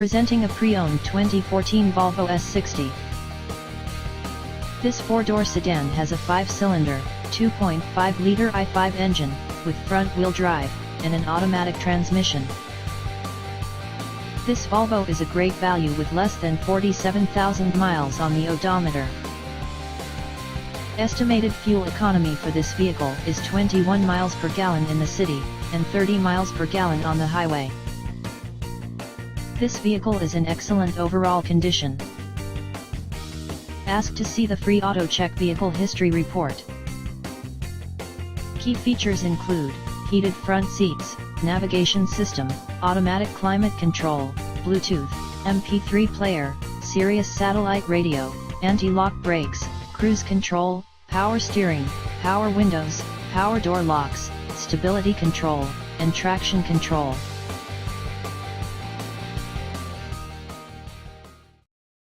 Presenting a pre-owned 2014 Volvo S60. This four-door sedan has a 5-cylinder, 2.5-liter i5 engine, with front-wheel drive, and an automatic transmission. This Volvo is a great value with less than 47,000 miles on the odometer. Estimated fuel economy for this vehicle is 21 miles per gallon in the city, and 30 miles per gallon on the highway. This vehicle is in excellent overall condition. Ask to see the free AutoCheck Vehicle History Report. Key features include heated front seats, navigation system, automatic climate control, Bluetooth, MP3 player, Sirius satellite radio, anti-lock brakes, cruise control, power steering, power windows, power door locks, stability control, and traction control.